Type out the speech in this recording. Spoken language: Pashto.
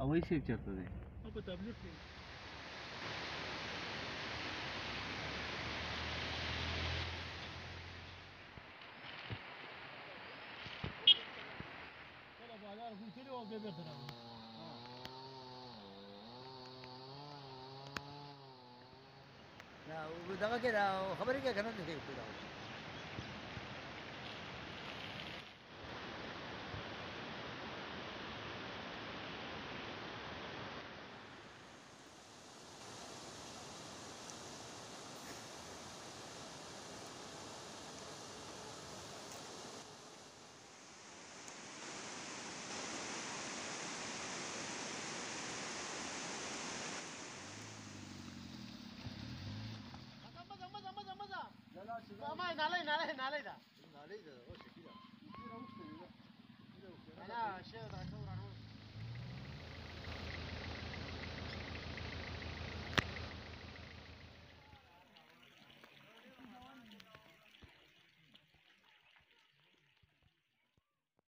وای شي چرته دی په تبلیغ کې کله بازار غوښتلی او بیا بېرته راغلو دغه کې خبرې کې کنه دې ما نالای ده نالای ده او شکی ده انا شی دا څو